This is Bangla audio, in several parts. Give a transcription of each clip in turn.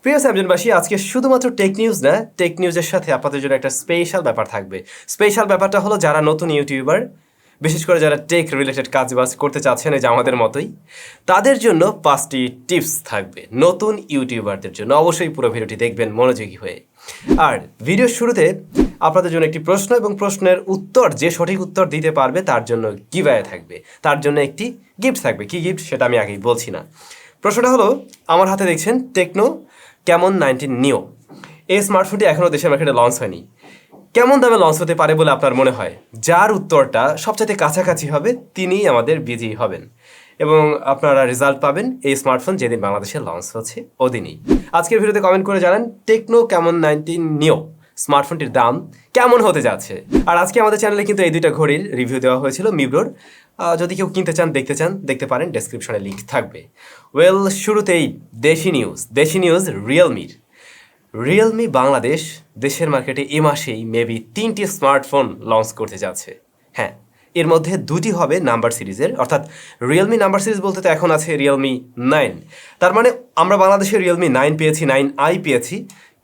প্রিয় স্যামজনবাসী, আজকে শুধুমাত্র টেক নিউজ না, টেক নিউজের সাথে আপনাদের জন্য একটা স্পেশাল ব্যাপার থাকবে। স্পেশাল ব্যাপারটা হলো যারা নতুন ইউটিউবার, বিশেষ করে যারা টেক রিলেটেড কাজবাজ করতে চাচ্ছেন এই যে আমাদের মতোই, তাদের জন্য 5টি টিপস থাকবে নতুন ইউটিউবারদের জন্য। অবশ্যই পুরো ভিডিওটি দেখবেন মনোযোগী হয়ে। আর ভিডিওর শুরুতে আপনাদের জন্য একটি প্রশ্ন এবং প্রশ্নের উত্তর, যে সঠিক উত্তর দিতে পারবে তার জন্য গিভঅ্যাওয়ে থাকবে, তার জন্য একটি গিফট থাকবে। কি গিফট সেটা আমি আগেই বলছি না। প্রশ্নটা হলো, আমার হাতে দেখছেন টেকনো ক্যামন 19 নিও। এই স্মার্টফোনটি এখনও দেশের মার্কেটে লঞ্চ হয়নি। কেমন দামে লঞ্চ হতে পারে বলে আপনার মনে হয়? যার উত্তরটা সবচাইতে কাছাকাছি হবে তিনিই আমাদের বিজয়ী হবেন এবং আপনারা রেজাল্ট পাবেন এই স্মার্টফোন যেদিন বাংলাদেশে লঞ্চ হচ্ছে ওদিনই। আজকের ভিডিওতে কমেন্ট করে জানান টেকনো ক্যামন 19 নিও স্মার্টফোনটির দাম কেমন হতে যাচ্ছে। আর আজকে আমাদের চ্যানেলে কিন্তু এই দুইটা ঘড়ির রিভিউ দেওয়া হয়েছিল মিব্রোর। যদি কেউ কিনতে চান, দেখতে পারেন, ডেসক্রিপশনে লিঙ্ক থাকবে। ওয়েল, শুরুতেই দেশি নিউজ রিয়েলমি বাংলাদেশ দেশের মার্কেটে এ মাসেই মেবি 3টি স্মার্টফোন লঞ্চ করতে যাচ্ছে। হ্যাঁ, এর মধ্যে 2টি হবে নাম্বার সিরিজের, অর্থাৎ রিয়েলমি নাম্বার সিরিজ বলতে তো এখন আছে রিয়েলমি 9। তার মানে আমরা বাংলাদেশে রিয়েলমি 9 পেয়েছি, 9i পেয়েছি,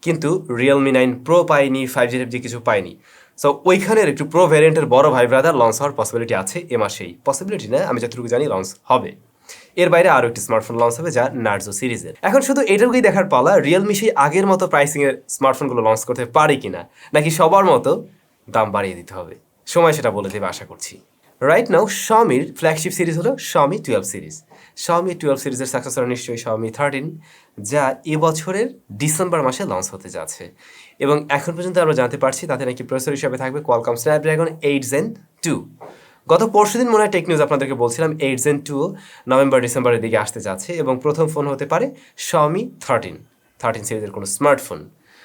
কিন্তু রিয়েলমি 9 প্রো পাইনি, 5G কিছু পাইনি। সো ওইখানের একটু প্রো ভ্যারিয়েন্টের বড় ভাই ব্রাদার লঞ্চ হওয়ার পসিবিলিটি আছে এ মাসেই। পসিবিলিটি না, আমি যতটুকু জানি লঞ্চ হবে। এর বাইরে আরও একটি স্মার্টফোন লঞ্চ হবে যা নার্জো সিরিজের। এখন শুধু এটুকুই দেখার পালা, রিয়েলমি সেই আগের মতো প্রাইসিংয়ের স্মার্টফোনগুলো লঞ্চ করতে পারে কিনা, নাকি সবার মতো দাম বাড়িয়ে দিতে হবে। সময় সেটা বলে দেবে আশা করছি। রাইট নাও শাওমির ফ্ল্যাগশিপ সিরিজ হলো শাওমি 12 সিরিজ। শাওমি 12 সিরিজের সাকসেসর নিশ্চয়ই শাওমি 13, যা এবছরের ডিসেম্বর মাসে লঞ্চ হতে যাচ্ছে। এবং এখন পর্যন্ত আমরা জানতে পারছি তাতে নাকি প্রসেসর হিসাবে থাকবে কোয়ালকম স্ন্যাপড্রাগন 8 Gen 2। গত পরশুদিন মনে হয় টেক নিউজ আপনাদেরকে বলছিলাম 8 Gen 2 নভেম্বর ডিসেম্বরের দিকে আসতে যাচ্ছে এবং প্রথম ফোন হতে পারে শাওমি 13 সিরিজের কোনো স্মার্টফোন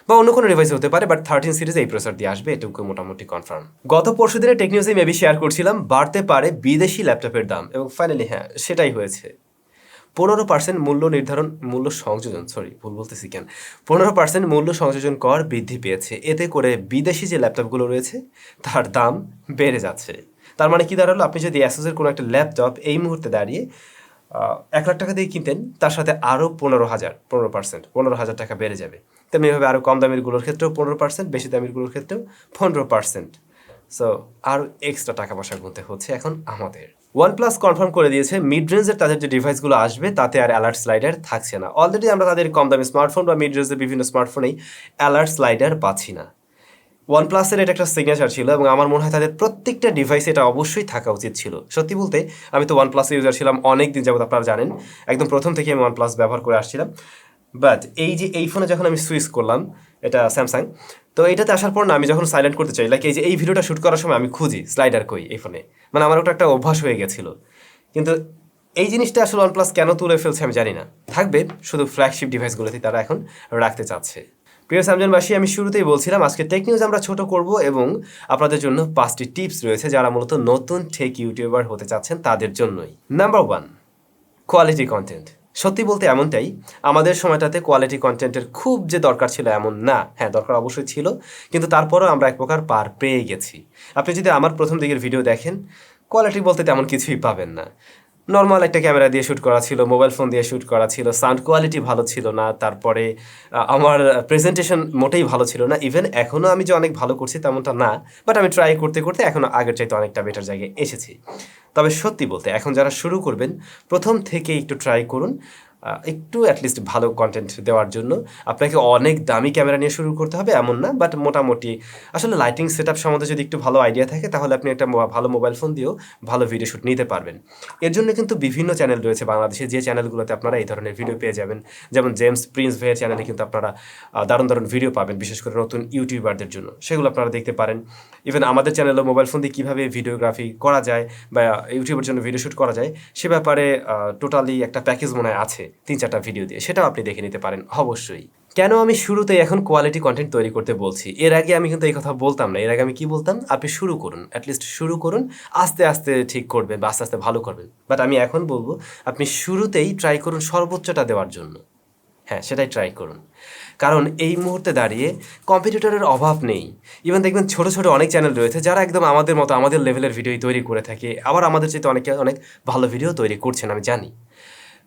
বা অন্য কোনো ডিভাইস হতে পারে, বাট 13 সিরিজে এই প্রসেসর দিয়ে আসবে, এটুকু মোটামুটি কনফার্ম। গত পরশুদিনে টেক নিউজে মেবি শেয়ার করছিলাম বাড়তে পারে বিদেশি ল্যাপটপের দাম, এবং ফাইনালি হ্যাঁ, সেটাই হয়েছে। 15% মূল্য সংযোজন কর বৃদ্ধি পেয়েছে। এতে করে বিদেশি যে ল্যাপটপগুলো রয়েছে তার দাম বেড়ে যাচ্ছে। তার মানে কি দাঁড়ালো, আপনি যদি অ্যাসুসের কোনো একটা ল্যাপটপ এই মুহূর্তে দাঁড়িয়ে 1 লাখ টাকা দিয়ে কিনতেন, তার সাথে আরও 15,000 টাকা বেড়ে যাবে। তেমনি এভাবে আরও কম দামিরগুলোর ক্ষেত্রেও 15%, বেশি দামিরগুলোর ক্ষেত্রেও 15%। সো আরও এক্সট্রা টাকা পয়সা গুনতে হচ্ছে এখন আমাদের। OnePlus কনফার্ম করে দিয়েছে মিড রেঞ্জের তাদের যে ডিভাইসগুলো আসবে তাতে আর অ্যালার্ট স্লাইডার থাকছে না। অলরেডি আমরা তাদের কম দামি স্মার্টফোন বা মিড রেঞ্জের বিভিন্ন স্মার্টফোনেই অ্যালার্ট স্লাইডার পাচ্ছি না। OnePlus-এর এটা একটা সিগনেচার ছিল এবং আমার মনে হয় তাদের প্রত্যেকটা ডিভাইসে এটা অবশ্যই থাকা উচিত ছিল। সত্যি বলতে আমি তো OnePlus ইউজার ছিলাম অনেক দিন যাবত, আপনারা জানেন, একদম প্রথম থেকে আমি OnePlus ব্যবহার করে আসছিলাম। বাট এই ফোনে যখন আমি সুইচ করলাম, এটা স্যামসাং, তো এটাতে আসার পর না, আমি যখন সাইলেন্ট করতে চাই, লাইক এই ভিডিওটা শ্যুট করার সময় আমি খুঁজি স্লাইডার কই এই ফোনে, মানে আমার ওটা একটা অভ্যাস হয়ে গেছিলো। কিন্তু এই জিনিসটা আসলে OnePlus কেন তুলে ফেলছে আমি জানি না। থাকবে শুধু ফ্ল্যাগশিপ ডিভাইসগুলোতেই তারা এখন রাখতে চাচ্ছে। প্রিয় স্যামজনবাসী, আমি শুরুতেই বলছিলাম আজকে টেক নিউজ আমরা ছোট করব এবং আপনাদের জন্য 5টি টিপস রয়েছে যারা মূলত নতুন টেক ইউটিউবার হতে চাচ্ছেন তাদের জন্যই। Number 1, quality content. সত্যি বলতে এমনটাই, আমাদের সময়টাতে কোয়ালিটি কন্টেন্টের খুব যে দরকার ছিল এমন না। হ্যাঁ, দরকার অবশ্যই ছিল, কিন্তু তারপরও আমরা এক প্রকার পার পেয়ে গেছি। আপনি যদি আমার প্রথম দিকের ভিডিও দেখেন, কোয়ালিটি বলতে তেমন কিছুই পাবেন না। নর্মাল একটা ক্যামেরা দিয়ে শ্যুট করা ছিল, মোবাইল ফোন দিয়ে শ্যুট করা ছিল, সাউন্ড কোয়ালিটি ভালো ছিল না, তারপরে আমার প্রেজেন্টেশন মোটেই ভালো ছিল না। ইভেন এখনও আমি যে অনেক ভালো করছি তেমনটা না, বাট আমি ট্রাই করতে করতে এখনও আগের চাইতে অনেকটা বেটার জায়গায় এসেছি। তবে সত্যি বলতে এখন যারা শুরু করবেন, প্রথম থেকে একটু ট্রাই করুন একটু অ্যাটলিস্ট ভালো কন্টেন্ট দেওয়ার জন্য। আপনাকে অনেক দামি ক্যামেরা নিয়ে শুরু করতে হবে এমন না, বাট মোটামুটি আসলে লাইটিং সেট আপ সম্বন্ধে যদি একটু ভালো আইডিয়া থাকে তাহলে আপনি একটা ভালো মোবাইল ফোন দিয়েও ভালো ভিডিও শ্যুট নিতে পারবেন। এর জন্য কিন্তু বিভিন্ন চ্যানেল রয়েছে বাংলাদেশে, যে চ্যানেলগুলোতে আপনারা এই ধরনের ভিডিও পেয়ে যাবেন। যেমন জেমস প্রিন্স ভাইয়ের চ্যানেলে কিন্তু আপনারা দারুণ ভিডিও পাবেন, বিশেষ করে নতুন ইউটিউবারদের জন্য, সেগুলো আপনারা দেখতে পারেন। ইভেন আমাদের চ্যানেলে মোবাইল ফোন দিয়ে কীভাবে ভিডিওগ্রাফি করা যায় বা ইউটিউবের জন্য ভিডিও শ্যুট করা যায় সে ব্যাপারে টোটালি একটা প্যাকেজ মনে হয় আছে 3-4টা ভিডিও দিয়ে, সেটাও আপনি দেখে নিতে পারেন অবশ্যই। কেন আমি শুরুতেই এখন কোয়ালিটি কন্টেন্ট তৈরি করতে বলছি? এর আগে আমি কিন্তু এই কথা বলতাম না। এর আগে আমি কি বলতাম, আপনি শুরু করুন, অ্যাটলিস্ট শুরু করুন, আস্তে আস্তে ঠিক করবেন বা আস্তে আস্তে ভালো করবেন। বাট আমি এখন বলবো আপনি শুরুতেই ট্রাই করুন সর্বোচ্চটা দেওয়ার জন্য। হ্যাঁ, সেটাই ট্রাই করুন, কারণ এই মুহূর্তে দাঁড়িয়ে কম্পিটিটরের অভাব নেই। ইভেন দেখবেন ছোট অনেক চ্যানেল রয়েছে যারা একদম আমাদের মতো আমাদের লেভেলের ভিডিও তৈরি করে থাকে, আবার আমাদের চাইতে অনেক ভালো ভিডিও তৈরি করছেন আমি জানি।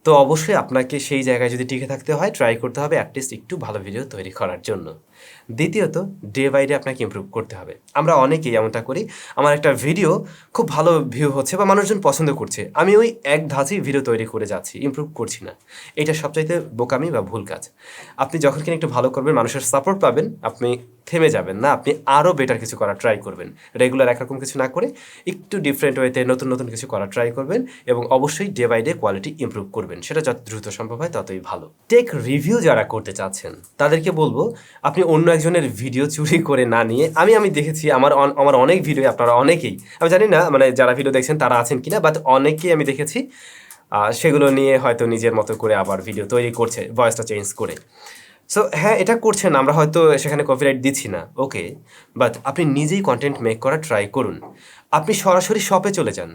তো অবশ্যই আপনাকে সেই জায়গায় যদি টিকে থাকতে হয় ট্রাই করতে হবে অ্যাটলিস্ট একটু ভালো ভিডিও তৈরি করার জন্য। দ্বিতীয়ত ডে বাই ডে আপনাকে ইমপ্রুভ করতে হবে। আমরা অনেকেই এমনটা করি, আমার একটা ভিডিও খুব ভালো ভিউ হচ্ছে বা মানুষজন পছন্দ করছে, আমি ওই এক ধাঁচেই ভিডিও তৈরি করে যাচ্ছি, ইমপ্রুভ করছি না। এটা সবচাইতে বোকামি বা ভুল কাজ। আপনি যখন কিনা একটু ভালো করবেন, মানুষের সাপোর্ট পাবেন, আপনি থেমে যাবেন না, আপনি আরও বেটার কিছু করার ট্রাই করবেন। রেগুলার একরকম কিছু না করে একটু ডিফারেন্ট ওয়েতে নতুন নতুন কিছু করার ট্রাই করবেন এবং অবশ্যই day by day quality improve করবেন। সেটা যত দ্রুত সম্ভব হয় ততই ভালো। টেক রিভিউ যারা করতে চাচ্ছেন তাদেরকে বলবো, আপনি অন্য একজনের ভিডিও চুরি করে না নিয়ে, আমি দেখেছি আমার অনেক ভিডিও, আপনারা অনেকেই, আমি জানি না মানে যারা ভিডিও দেখছেন তারা আছেন কিনা, বাট অনেকেই আমি দেখেছি সেগুলো নিয়ে হয়তো নিজের মতো করে আবার ভিডিও তৈরি করছে ভয়েসটা চেঞ্জ করে। সো হ্যাঁ, এটা করছেন, আমরা হয়তো সেখানে কপিরাইট দিচ্ছি না, ওকে, বাট আপনি নিজেই কন্টেন্ট মেক করার ট্রাই করুন। আপনি সরাসরি শপে চলে যান,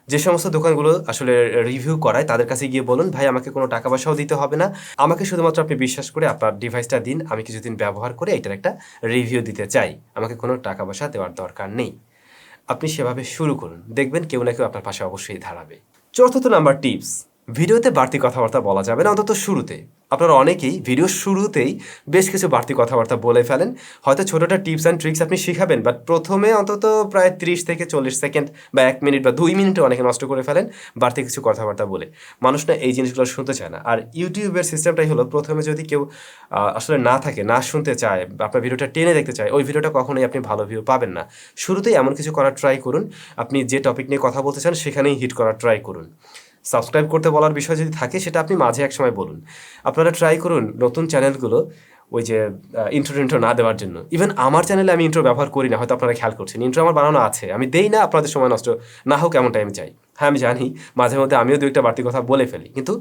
যে সমস্ত দোকানগুলো আসলে রিভিউ করায় তাদের কাছে গিয়ে বলুন, ভাই আমাকে কোনো টাকা পয়সাও দিতে হবে না, আমাকে শুধুমাত্র আপনি বিশ্বাস করে আপনার ডিভাইসটা দিন, আমি কিছুদিন ব্যবহার করে এটার একটা রিভিউ দিতে চাই, আমাকে কোনো টাকা পয়সা দেওয়ার দরকার নেই। আপনি সেভাবে শুরু করুন, দেখবেন কেউ না কেউ আপনার পাশে অবশ্যই দাঁড়াবে। চতুর্থ নাম্বার টিপস, ভিডিওতে বাড়তি কথাবার্তা বলা যাবে না, অন্তত শুরুতে। আপনারা অনেকেই ভিডিওর শুরুতেই বেশ কিছু বাড়তি কথাবার্তা বলে ফেলেন। হয়তো ছোটোটা টিপস অ্যান্ড ট্রিক্স আপনি শিখাবেন, বাট প্রথমে অন্তত প্রায় 30 থেকে 40 সেকেন্ড বা 1 মিনিট বা 2 মিনিটও অনেকে নষ্ট করে ফেলেন বাড়তি কিছু কথাবার্তা বলে। মানুষ না এই জিনিসগুলো শুনতে চায় না। আর ইউটিউবের সিস্টেমটাই হলো, প্রথমে যদি কেউ আসলে না থাকে, না শুনতে চায়, আপনার ভিডিওটা টেনে দেখতে চায়, ওই ভিডিওটা কখনোই আপনি ভালো ভিউ পাবেন না। শুরুতেই এমন কিছু করার ট্রাই করুন, আপনি যে টপিক নিয়ে কথা বলতে চান সেখানেই হিট করার ট্রাই করুন। সাবস্ক্রাইব করতে বলার বিষয় যদি থাকে সেটা আপনি মাঝে এক সময় বলুন। আপনারা ট্রাই করুন নতুন চ্যানেলগুলো ওই যে ইন্ট্রো না দেওয়ার জন্য। ইভেন আমার চ্যানেলে আমি ইন্ট্রো ব্যবহার করি না, হয়তো আপনারা খেয়াল করছেন, ইন্ট্রো আমার বানানো আছে, আমি দেই না, আপনাদের সময় নষ্ট না হোক এমনটাই আমি চাই। হ্যাঁ আমি জানি মাঝে মধ্যে আমিও দু একটা বাড়তি কথা বলে ফেলি, কিন্তু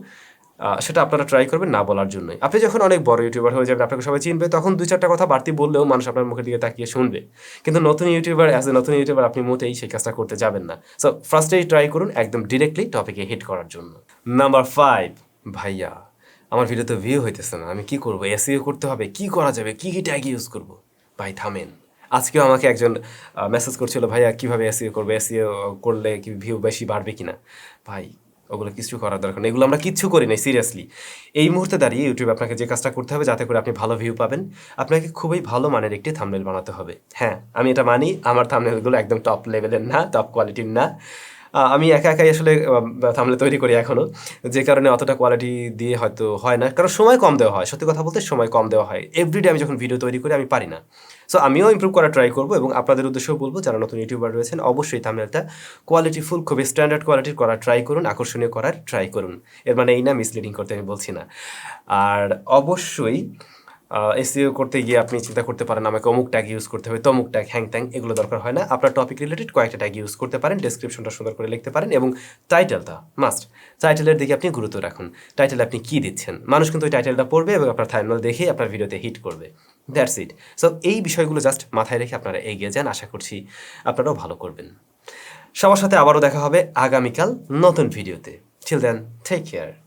সেটা আপনারা ট্রাই করবেন না বলার জন্যই। আপনি যখন অনেক বড় ইউটিউবার হয়ে যাবেন, আপনাকে সবাই চিনবে, তখন 2-4টা কথা বাড়তি বললেও মানুষ আপনার মুখের দিকে তাকিয়ে শুনবে। কিন্তু নতুন ইউটিউবার আপনি মোটেই সেই কাজটা করতে যাবেন না। সো ফার্স্টেই ট্রাই করুন একদম ডিরেক্টলি টপিকে হিট করার জন্য। নাম্বার 5, ভাইয়া আমার ভিডিওতে ভিউ হইতেছে না, আমি কি করবো, এসইও করতে হবে, কি করা যাবে, কি ট্যাগ ইউজ করব? ভাই থামেন। আজকেও আমাকে একজন মেসেজ করছিল, ভাইয়া কীভাবে এসইও করবে, এসইও করলে কি ভিউ বেশি বাড়বে কিনা। ভাই ওগুলো কিছু করার দরকার নেই, এগুলো আমরা কিচ্ছু করি নাই সিরিয়াসলি। এই মুহূর্তে দাঁড়িয়ে ইউটিউবে আপনাকে যে কাজটা করতে হবে যাতে করে আপনি ভালো ভিউ পাবেন, আপনাকে খুবই ভালো মানের একটি থাম্বনেল বানাতে হবে। হ্যাঁ আমি এটা মানি, আমার থাম্বনেলগুলো একদম টপ লেভেলের না, টপ কোয়ালিটির না। আমি একাই আসলে থাম্বনেল তৈরি করি এখনও, যে কারণে অতটা কোয়ালিটি দিয়ে হয়তো হয় না, কারণ সময় কম দেওয়া হয়। সত্যি কথা বলতে সময় কম দেওয়া হয়, এভরিডে আমি যখন ভিডিও তৈরি করি আমি পারি না। সো আমিও ইমপ্রুভ করার ট্রাই করবো এবং আপনাদের উদ্দেশ্যেও বলবো, যারা নতুন ইউটিউবার রয়েছেন অবশ্যই থাম্বনেলটা কোয়ালিটিফুল, খুবই স্ট্যান্ডার্ড কোয়ালিটির করার ট্রাই করুন, আকর্ষণীয় করার ট্রাই করুন। এর মানে এই না মিসলিডিং করতে আমি বলছি না। আর অবশ্যই এসইও করতে গিয়ে আপনি চিন্তা করতে পারেন আমাকে অমুক ট্যাগ ইউজ করতে হবে, তমুক ট্যাগ, হ্যাং ট্যাং, এগুলো দরকার হয় না। আপনার টপিক রিলেটেড কয়েকটা ট্যাগ ইউজ করতে পারেন, ডেসক্রিপশনটা সুন্দর করে লিখতে পারেন এবং টাইটেলটা মাস্ট, টাইটেলের দিকে আপনি গুরুত্ব রাখুন। টাইটেল আপনি কী দিচ্ছেন, মানুষ কিন্তু ওই টাইটেলটা পড়বে এবং আপনার থাম্বনেল দেখেই আপনার ভিডিওতে হিট করবে। That's it. সো এই বিষয়গুলো জাস্ট মাথায় রেখে আপনারা এগিয়ে যান, আশা করছি আপনারাও ভালো করবেন। সবার সাথে আবারও দেখা হবে আগামীকাল নতুন ভিডিওতে। Till then take care.